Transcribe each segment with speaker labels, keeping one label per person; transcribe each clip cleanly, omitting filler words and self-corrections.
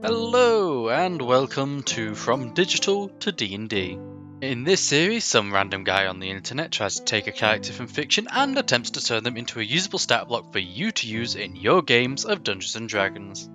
Speaker 1: Hello and welcome to From Digital to D&D. In this series, some random guy on the internet tries to take a character from fiction and attempts to turn them into a usable stat block for you to use in your games of Dungeons & Dragons.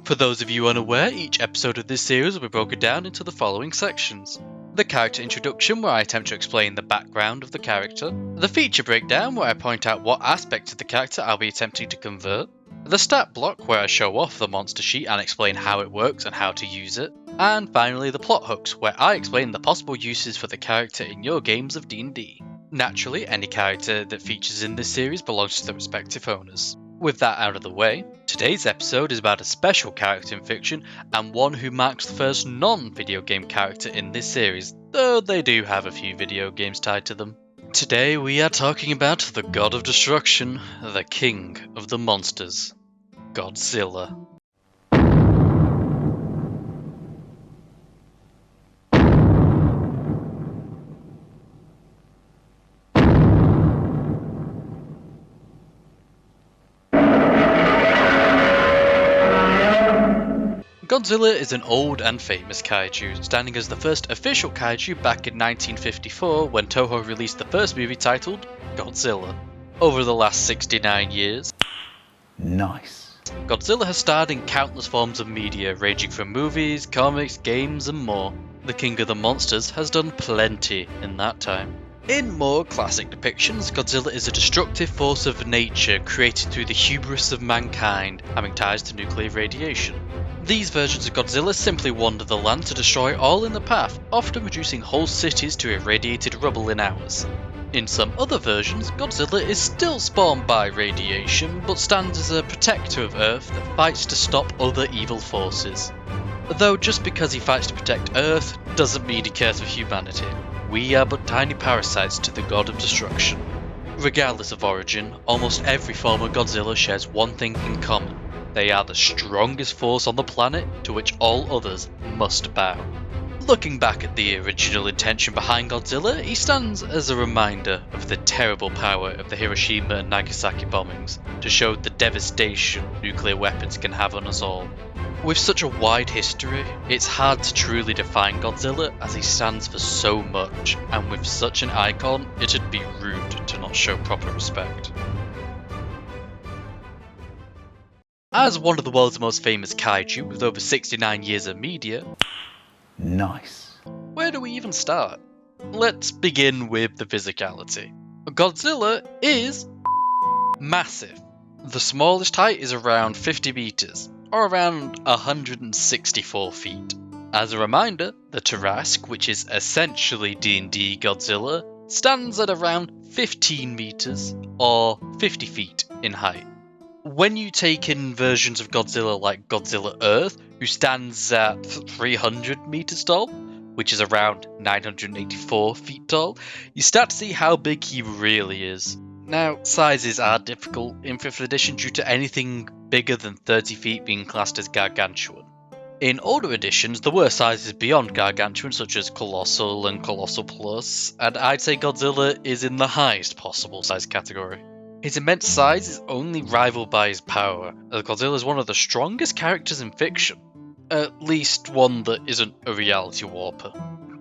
Speaker 1: For those of you unaware, each episode of this series will be broken down into the following sections. The character introduction, where I attempt to explain the background of the character. The feature breakdown, where I point out what aspects of the character I'll be attempting to convert. The stat block, where I show off the monster sheet and explain how it works and how to use it. And finally, the plot hooks, where I explain the possible uses for the character in your games of D&D. Naturally, any character that features in this series belongs to the respective owners. With that out of the way, today's episode is about a special character in fiction and one who marks the first non-video game character in this series, though they do have a few video games tied to them. Today we are talking about the god of destruction, the king of the monsters, Godzilla. Godzilla is an old and famous kaiju, standing as the first official kaiju back in 1954 when Toho released the first movie titled Godzilla. Over the last 69 years, Godzilla has starred in countless forms of media, ranging from movies, comics, games and more. The king of the monsters has done plenty in that time. In more classic depictions, Godzilla is a destructive force of nature created through the hubris of mankind, having ties to nuclear radiation. These versions of Godzilla simply wander the land to destroy all in the path, often reducing whole cities to irradiated rubble in hours. In some other versions, Godzilla is still spawned by radiation, but stands as a protector of Earth that fights to stop other evil forces. Though just because he fights to protect Earth doesn't mean he cares for humanity. We are but tiny parasites to the god of destruction. Regardless of origin, almost every form of Godzilla shares one thing in common. They are the strongest force on the planet to which all others must bow. Looking back at the original intention behind Godzilla, he stands as a reminder of the terrible power of the Hiroshima and Nagasaki bombings, to show the devastation nuclear weapons can have on us all. With such a wide history, it's hard to truly define Godzilla as he stands for so much, and with such an icon, it'd be rude to not show proper respect. As one of the world's most famous kaiju with over 69 years of media, where do we even start? Let's begin with the physicality. Godzilla is massive. The smallest height is around 50 meters, or around 164 feet. As a reminder, the Tarrasque, which is essentially D&D Godzilla, stands at around 15 meters, or 50 feet in height. When you take in versions of Godzilla like Godzilla Earth, who stands at 300 meters tall, which is around 984 feet tall, you start to see how big he really is. Now, sizes are difficult in 5th edition due to anything bigger than 30 feet being classed as gargantuan. In older editions, there were sizes beyond gargantuan such as colossal and colossal plus, and I'd say Godzilla is in the highest possible size category. His immense size is only rivaled by his power, as Godzilla is one of the strongest characters in fiction. At least one that isn't a reality warper.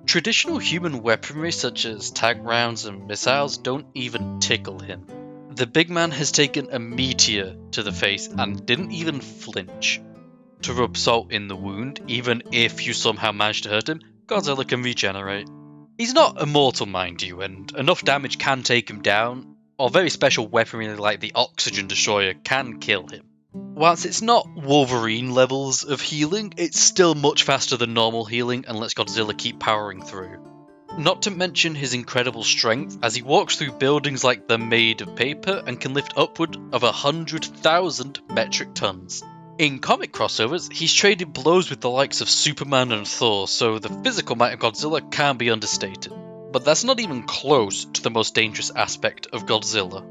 Speaker 1: Traditional human weaponry such as tank rounds and missiles don't even tickle him. The big man has taken a meteor to the face and didn't even flinch. To rub salt in the wound, even if you somehow manage to hurt him, Godzilla can regenerate. He's not immortal, mind you, and enough damage can take him down, or very special weaponry like the Oxygen Destroyer can kill him. Whilst it's not Wolverine levels of healing, it's still much faster than normal healing and lets Godzilla keep powering through. Not to mention his incredible strength, as he walks through buildings like they're made of paper and can lift upward of 100,000 metric tons. In comic crossovers, he's traded blows with the likes of Superman and Thor, so the physical might of Godzilla can't be understated. But that's not even close to the most dangerous aspect of Godzilla.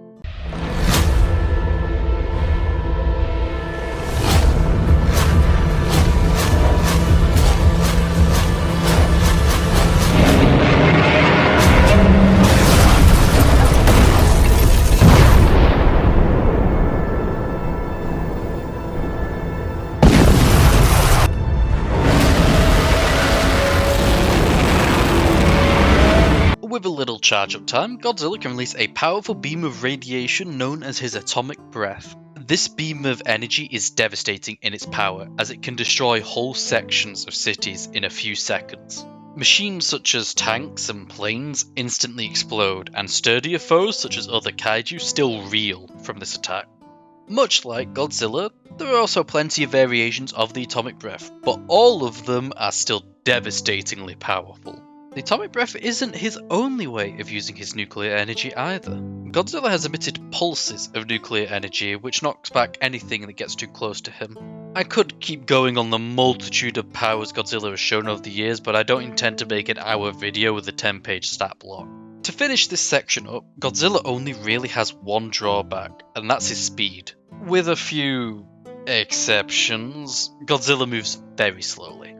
Speaker 1: With a little charge up time, Godzilla can release a powerful beam of radiation known as his atomic breath. This beam of energy is devastating in its power, as it can destroy whole sections of cities in a few seconds. Machines such as tanks and planes instantly explode, and sturdier foes such as other kaiju still reel from this attack. Much like Godzilla, there are also plenty of variations of the atomic breath, but all of them are still devastatingly powerful. The atomic breath isn't his only way of using his nuclear energy either. Godzilla has emitted pulses of nuclear energy which knocks back anything that gets too close to him. I could keep going on the multitude of powers Godzilla has shown over the years, but I don't intend to make an hour video with a 10-page stat block. To finish this section up, Godzilla only really has one drawback, and that's his speed. With a few exceptions, Godzilla moves very slowly.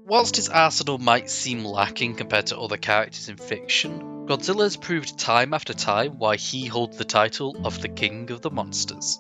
Speaker 1: Whilst his arsenal might seem lacking compared to other characters in fiction, Godzilla has proved time after time why he holds the title of the King of the Monsters.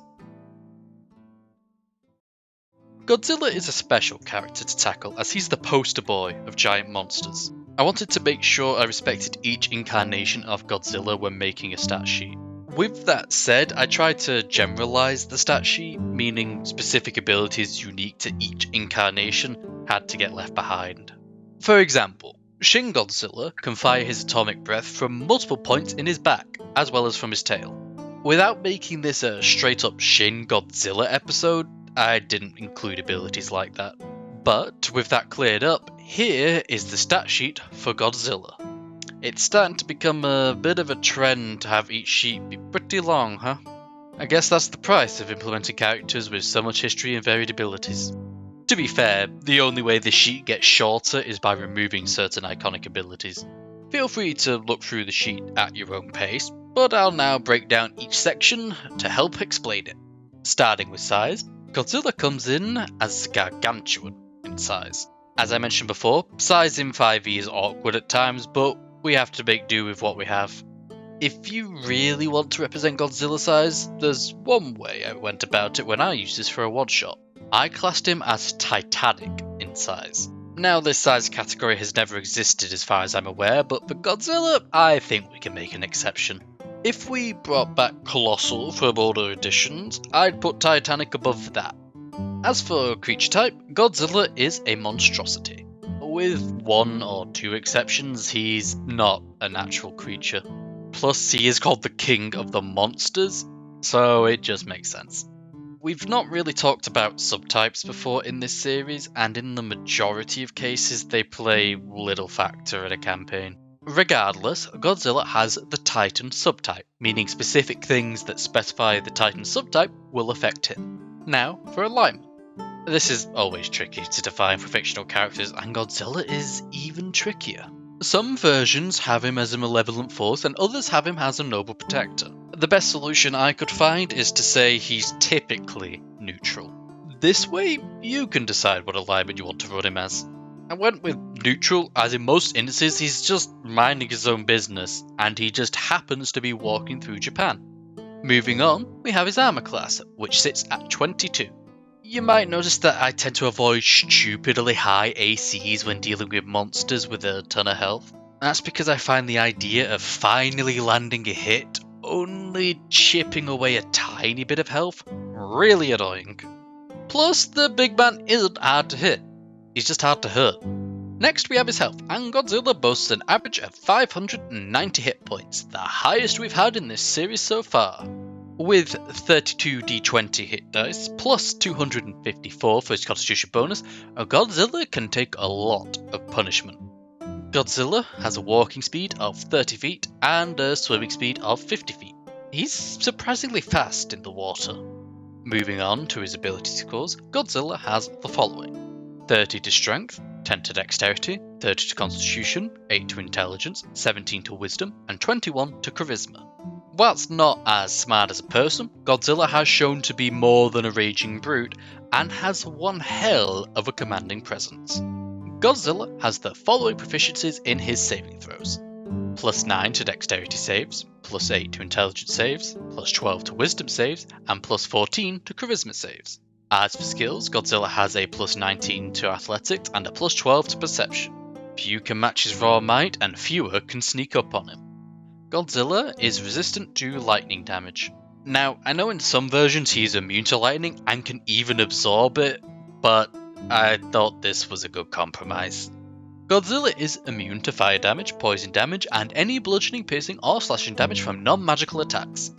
Speaker 1: Godzilla is a special character to tackle as he's the poster boy of giant monsters. I wanted to make sure I respected each incarnation of Godzilla when making a stat sheet. With that said, I tried to generalize the stat sheet, meaning specific abilities unique to each incarnation had to get left behind. For example, Shin Godzilla can fire his atomic breath from multiple points in his back, as well as from his tail. Without making this a straight up Shin Godzilla episode, I didn't include abilities like that. But with that cleared up, here is the stat sheet for Godzilla. It's starting to become a bit of a trend to have each sheet be pretty long, huh? I guess that's the price of implementing characters with so much history and varied abilities. To be fair, the only way this sheet gets shorter is by removing certain iconic abilities. Feel free to look through the sheet at your own pace, but I'll now break down each section to help explain it. Starting with size, Godzilla comes in as gargantuan in size. As I mentioned before, size in 5e is awkward at times, but we have to make do with what we have. If you really want to represent Godzilla size, there's one way I went about it when I used this for a one-shot. I classed him as Titanic in size. Now this size category has never existed as far as I'm aware, but for Godzilla, I think we can make an exception. If we brought back Colossal from older editions, I'd put Titanic above that. As for creature type, Godzilla is a monstrosity. With one or two exceptions, he's not a natural creature. Plus, he is called the King of the Monsters, so it just makes sense. We've not really talked about subtypes before in this series, and in the majority of cases, they play little factor in a campaign. Regardless, Godzilla has the Titan subtype, meaning specific things that specify the Titan subtype will affect him. Now, for alignment. This is always tricky to define for fictional characters, and Godzilla is even trickier. Some versions have him as a malevolent force, and others have him as a noble protector. The best solution I could find is to say he's typically neutral. This way, you can decide what alignment you want to run him as. I went with neutral, as in most instances he's just minding his own business, and he just happens to be walking through Japan. Moving on, we have his armor class, which sits at 22. You might notice that I tend to avoid stupidly high ACs when dealing with monsters with a ton of health. That's because I find the idea of finally landing a hit, only chipping away a tiny bit of health, really annoying. Plus, the big man isn't hard to hit, he's just hard to hurt. Next we have his health, and Godzilla boasts an average of 590 hit points, the highest we've had in this series so far. With 32 d20 hit dice, plus 254 for his constitution bonus, Godzilla can take a lot of punishment. Godzilla has a walking speed of 30 feet and a swimming speed of 50 feet. He's surprisingly fast in the water. Moving on to his ability scores, Godzilla has the following: 30 to strength, 10 to dexterity, 30 to constitution, 8 to intelligence, 17 to wisdom, and 21 to charisma. Whilst not as smart as a person, Godzilla has shown to be more than a raging brute, and has one hell of a commanding presence. Godzilla has the following proficiencies in his saving throws: plus 9 to dexterity saves, plus 8 to intelligence saves, plus 12 to wisdom saves, and plus 14 to charisma saves. As for skills, Godzilla has a plus 19 to athletics and a plus 12 to perception. Few can match his raw might, and fewer can sneak up on him. Godzilla is resistant to lightning damage. Now, I know in some versions he is immune to lightning and can even absorb it, but I thought this was a good compromise. Godzilla is immune to fire damage, poison damage, and any bludgeoning, piercing, or slashing damage from non-magical attacks.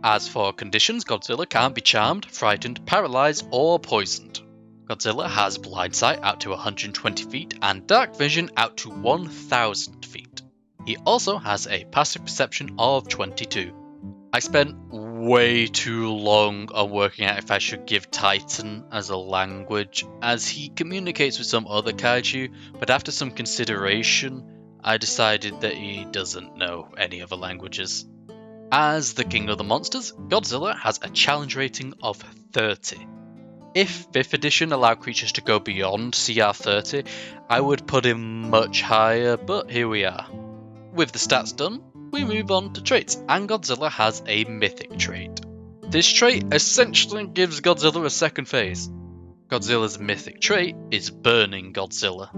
Speaker 1: As for conditions, Godzilla can't be charmed, frightened, paralyzed, or poisoned. Godzilla has blind sight out to 120 feet and dark vision out to 1,000 feet. He also has a passive perception of 22. I spent way too long on working out if I should give Titan as a language, as he communicates with some other kaiju, but after some consideration, I decided that he doesn't know any other languages. As the king of the monsters, Godzilla has a challenge rating of 30. If 5th edition allowed creatures to go beyond CR 30, I would put him much higher, but here we are. With the stats done, we move on to traits, and Godzilla has a mythic trait. This trait essentially gives Godzilla a second phase. Godzilla's mythic trait is Burning Godzilla.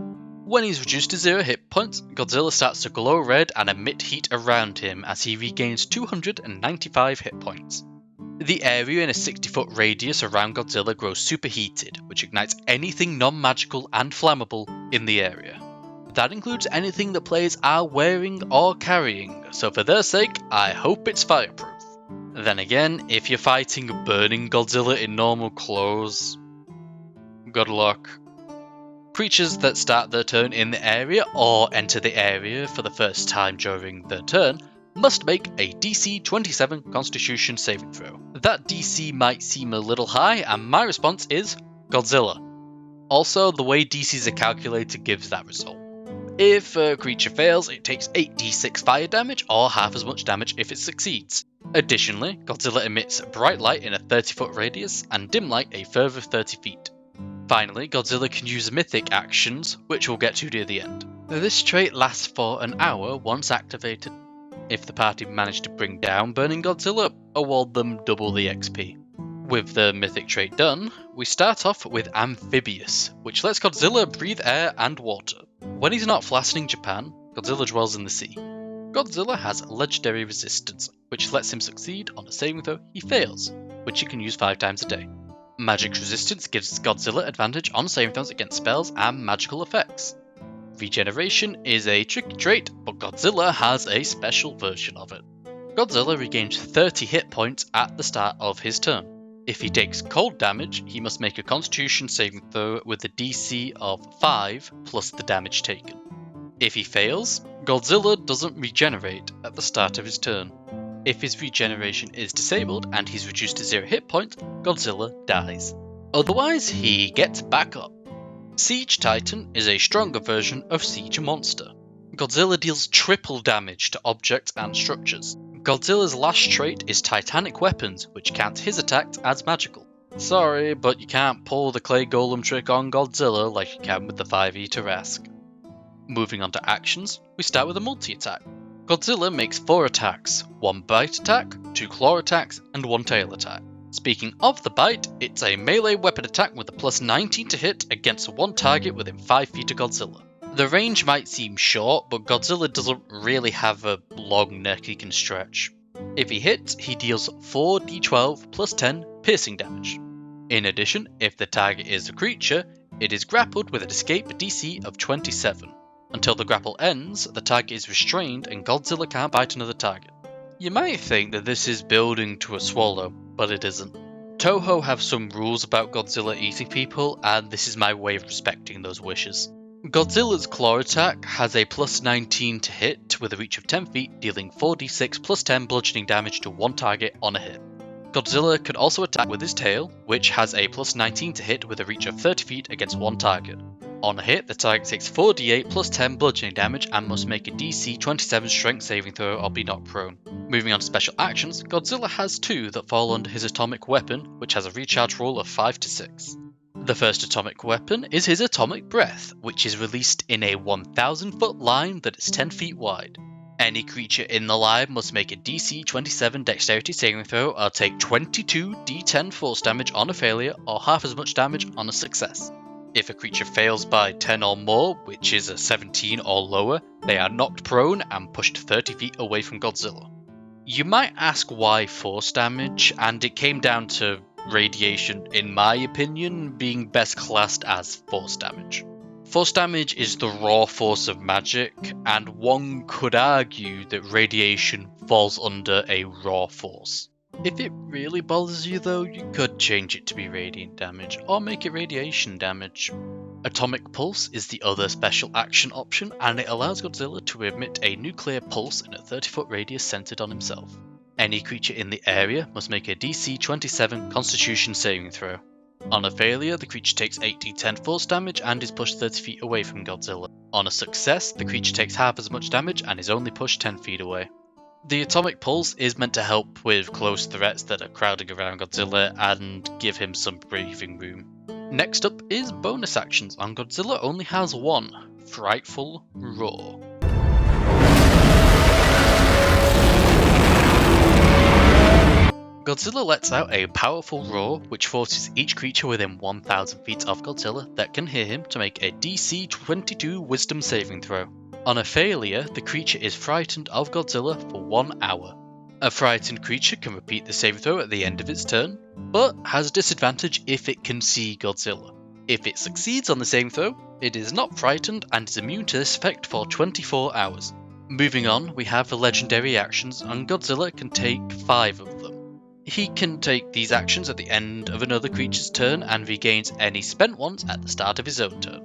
Speaker 1: When he's reduced to 0 hit points, Godzilla starts to glow red and emit heat around him as he regains 295 hit points. The area in a 60-foot radius around Godzilla grows superheated, which ignites anything non-magical and flammable in the area. That includes anything that players are wearing or carrying, so for their sake, I hope it's fireproof. Then again, if you're fighting Burning Godzilla in normal clothes, good luck. Creatures that start their turn in the area or enter the area for the first time during their turn must make a DC 27 Constitution saving throw. That DC might seem a little high, and my response is Godzilla. Also, the way DCs are calculated gives that result. If a creature fails, it takes 8d6 fire damage, or half as much damage if it succeeds. Additionally, Godzilla emits bright light in a 30-foot radius, and dim light a further 30 feet. Finally, Godzilla can use mythic actions, which we'll get to near the end. This trait lasts for an hour once activated. If the party manage to bring down Burning Godzilla, award them double the XP. With the mythic trait done, we start off with Amphibious, which lets Godzilla breathe air and water. When he's not flattening Japan, Godzilla dwells in the sea. Godzilla has legendary resistance, which lets him succeed on a saving throw he fails, which he can use 5 times a day. Magic resistance gives Godzilla advantage on saving throws against spells and magical effects. Regeneration is a tricky trait, but Godzilla has a special version of it. Godzilla regains 30 hit points at the start of his turn. If he takes cold damage, he must make a Constitution saving throw with a DC of 5 plus the damage taken. If he fails, Godzilla doesn't regenerate at the start of his turn. If his regeneration is disabled and he's reduced to 0 hit points, Godzilla dies. Otherwise, he gets back up. Siege Titan is a stronger version of Siege Monster. Godzilla deals triple damage to objects and structures. Godzilla's last trait is Titanic Weapons, which counts his attacks as magical. Sorry, but you can't pull the clay golem trick on Godzilla like you can with the 5e Tarrasque. Moving on to actions, we start with a multi-attack. Godzilla makes 4 attacks, 1 bite attack, 2 claw attacks, and 1 tail attack. Speaking of the bite, it's a melee weapon attack with a plus 19 to hit against one target within 5 feet of Godzilla. The range might seem short, but Godzilla doesn't really have a long neck he can stretch. If he hits, he deals 4d12 plus 10 piercing damage. In addition, if the target is a creature, it is grappled with an escape DC of 27. Until the grapple ends, the target is restrained and Godzilla can't bite another target. You might think that this is building to a swallow, but it isn't. Toho have some rules about Godzilla eating people, and this is my way of respecting those wishes. Godzilla's claw attack has a plus 19 to hit with a reach of 10 feet, dealing 4d6 plus 10 bludgeoning damage to one target on a hit. Godzilla can also attack with his tail, which has a plus 19 to hit with a reach of 30 feet against one target. On a hit, the target takes 4d8 plus 10 bludgeoning damage and must make a DC 27 strength saving throw or be knocked prone. Moving on to special actions, Godzilla has 2 that fall under his atomic weapon, which has a recharge roll of 5 to 6. The first atomic weapon is his atomic breath, which is released in a 1,000 foot line that is 10 feet wide. Any creature in the line must make a DC 27 dexterity saving throw or take 22 d10 force damage on a failure or half as much damage on a success. If a creature fails by 10 or more, which is a 17 or lower, they are knocked prone and pushed 30 feet away from Godzilla. You might ask why force damage, and it came down to radiation, in my opinion, being best classed as force damage. Force damage is the raw force of magic, and one could argue that radiation falls under a raw force. If it really bothers you though, you could change it to be radiant damage, or make it radiation damage. Atomic Pulse is the other special action option, and it allows Godzilla to emit a nuclear pulse in a 30-foot radius centered on himself. Any creature in the area must make a DC 27 Constitution saving throw. On a failure, the creature takes 8d10 force damage and is pushed 30 feet away from Godzilla. On a success, the creature takes half as much damage and is only pushed 10 feet away. The Atomic Pulse is meant to help with close threats that are crowding around Godzilla and give him some breathing room. Next up is bonus actions, and Godzilla only has one, Frightful Roar. Godzilla lets out a powerful roar which forces each creature within 1,000 feet of Godzilla that can hear him to make a DC 22 Wisdom saving throw. On a failure, the creature is frightened of Godzilla for 1 hour. A frightened creature can repeat the saving throw at the end of its turn, but has a disadvantage if it can see Godzilla. If it succeeds on the saving throw, it is not frightened and is immune to this effect for 24 hours. Moving on, we have the legendary actions, and Godzilla can take 5 of them. He can take these actions at the end of another creature's turn and regains any spent ones at the start of his own turn.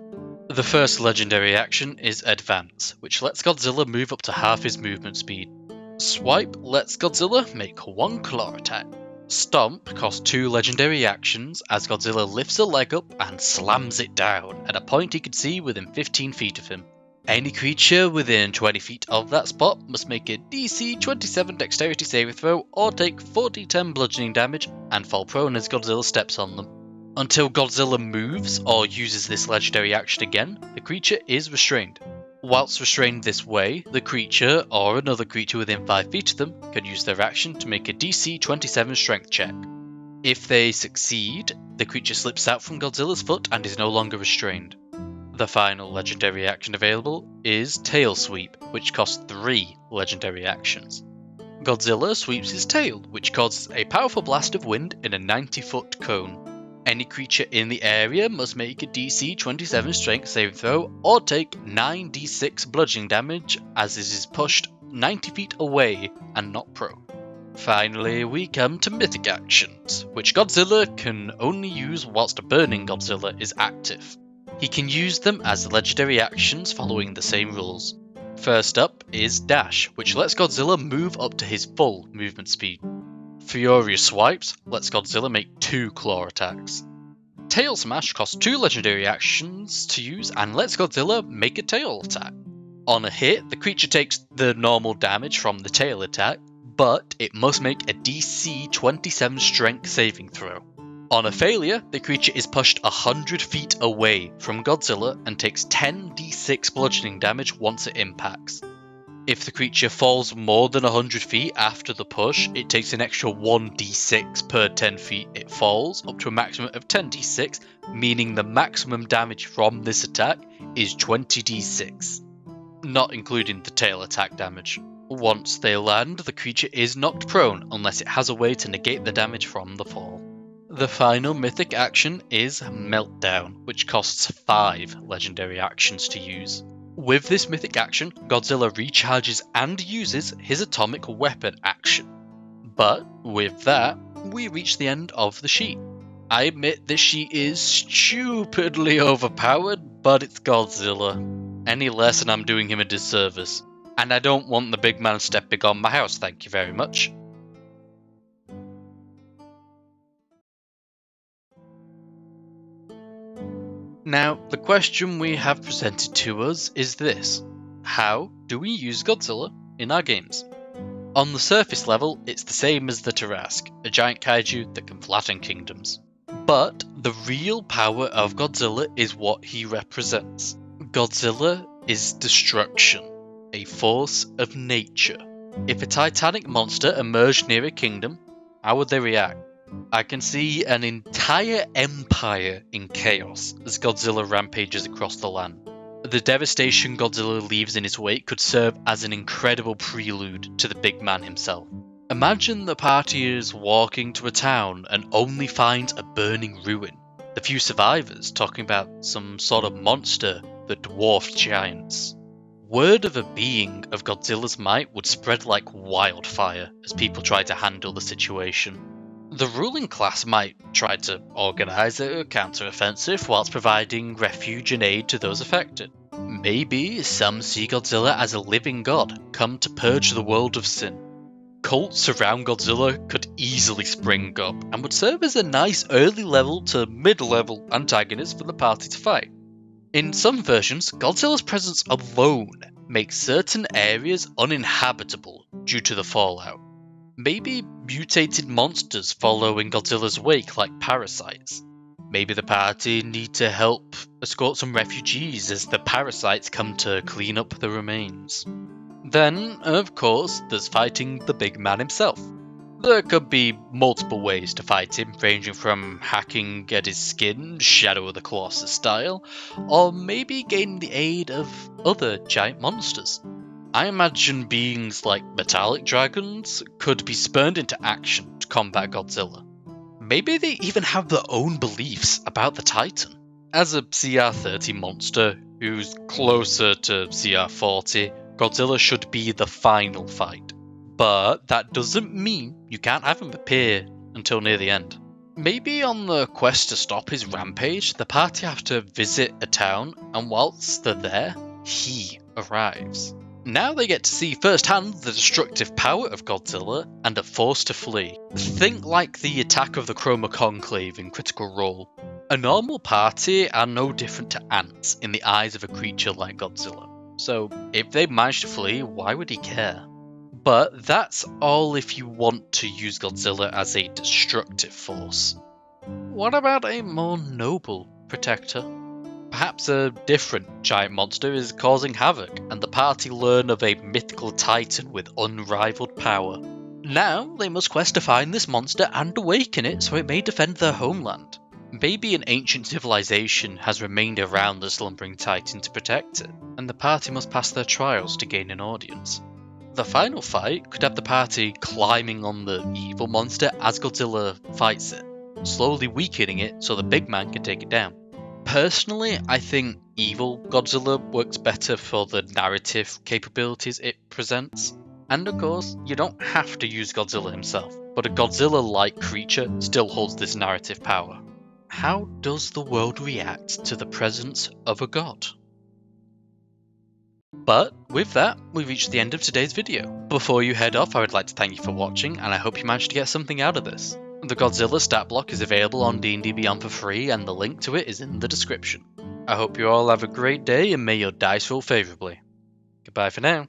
Speaker 1: The first legendary action is Advance, which lets Godzilla move up to half his movement speed. Swipe lets Godzilla make 1 claw attack. Stomp costs 2 legendary actions as Godzilla lifts a leg up and slams it down at a point he can see within 15 feet of him. Any creature within 20 feet of that spot must make a DC 27 dexterity saving throw or take 4d10 bludgeoning damage and fall prone as Godzilla steps on them. Until Godzilla moves or uses this legendary action again, the creature is restrained. Whilst restrained this way, the creature or another creature within 5 feet of them can use their action to make a DC 27 strength check. If they succeed, the creature slips out from Godzilla's foot and is no longer restrained. The final legendary action available is Tail Sweep, which costs 3 legendary actions. Godzilla sweeps his tail, which causes a powerful blast of wind in a 90-foot cone. Any creature in the area must make a DC 27 strength saving throw or take 9d6 bludgeoning damage as it is pushed 90 feet away and not prone. Finally, we come to mythic actions, which Godzilla can only use whilst Burning Godzilla is active. He can use them as legendary actions following the same rules. First up is Dash, which lets Godzilla move up to his full movement speed. Furious Swipes lets Godzilla make 2 claw attacks. Tail Smash costs 2 legendary actions to use and lets Godzilla make a tail attack. On a hit, the creature takes the normal damage from the tail attack, but it must make a DC 27 strength saving throw. On a failure, the creature is pushed 100 feet away from Godzilla and takes 10d6 bludgeoning damage once it impacts. If the creature falls more than 100 feet after the push, it takes an extra 1d6 per 10 feet it falls, up to a maximum of 10d6, meaning the maximum damage from this attack is 20d6, not including the tail attack damage. Once they land, the creature is knocked prone unless it has a way to negate the damage from the fall. The final mythic action is Meltdown, which costs 5 legendary actions to use. With this mythic action, Godzilla recharges and uses his atomic weapon action. But with that, we reach the end of the sheet. I admit this sheet is stupidly overpowered, but it's Godzilla. Any less and I'm doing him a disservice. And I don't want the big man stepping on my house, thank you very much. Now, the question we have presented to us is this: how do we use Godzilla in our games? On the surface level, it's the same as the Tarrasque, a giant kaiju that can flatten kingdoms. But the real power of Godzilla is what he represents. Godzilla is destruction, a force of nature. If a titanic monster emerged near a kingdom, how would they react? I can see an entire empire in chaos as Godzilla rampages across the land. The devastation Godzilla leaves in his wake could serve as an incredible prelude to the big man himself. Imagine the party is walking to a town and only finds a burning ruin. The few survivors talking about some sort of monster that dwarfed giants. Word of a being of Godzilla's might would spread like wildfire as people try to handle the situation. The ruling class might try to organise a counter-offensive whilst providing refuge and aid to those affected. Maybe some see Godzilla as a living god come to purge the world of sin. Cults around Godzilla could easily spring up and would serve as a nice early level to mid-level antagonist for the party to fight. In some versions, Godzilla's presence alone makes certain areas uninhabitable due to the fallout. Maybe mutated monsters follow in Godzilla's wake like parasites. Maybe the party need to help escort some refugees as the parasites come to clean up the remains. Then, of course, there's fighting the big man himself. There could be multiple ways to fight him, ranging from hacking at his skin, Shadow of the Colossus style, or maybe gaining the aid of other giant monsters. I imagine beings like metallic dragons could be spurned into action to combat Godzilla. Maybe they even have their own beliefs about the Titan. As a CR30 monster who's closer to CR40, Godzilla should be the final fight. But that doesn't mean you can't have him appear until near the end. Maybe on the quest to stop his rampage, the party have to visit a town, and whilst they're there, he arrives. Now they get to see firsthand the destructive power of Godzilla and are forced to flee. Think like the attack of the Chroma Conclave in Critical Role. A normal party are no different to ants in the eyes of a creature like Godzilla. So if they manage to flee, why would he care? But that's all if you want to use Godzilla as a destructive force. What about a more noble protector? Perhaps a different giant monster is causing havoc, and the party learn of a mythical titan with unrivaled power. Now they must quest to find this monster and awaken it so it may defend their homeland. Maybe an ancient civilization has remained around the slumbering titan to protect it, and the party must pass their trials to gain an audience. The final fight could have the party climbing on the evil monster as Godzilla fights it, slowly weakening it so the big man can take it down. Personally, I think evil Godzilla works better for the narrative capabilities it presents. And of course, you don't have to use Godzilla himself, but a Godzilla-like creature still holds this narrative power. How does the world react to the presence of a god? But with that, we've reached the end of today's video. Before you head off, I would like to thank you for watching, and I hope you managed to get something out of this. The Godzilla stat block is available on D&D Beyond for free, and the link to it is in the description. I hope you all have a great day, and may your dice roll favourably. Goodbye for now.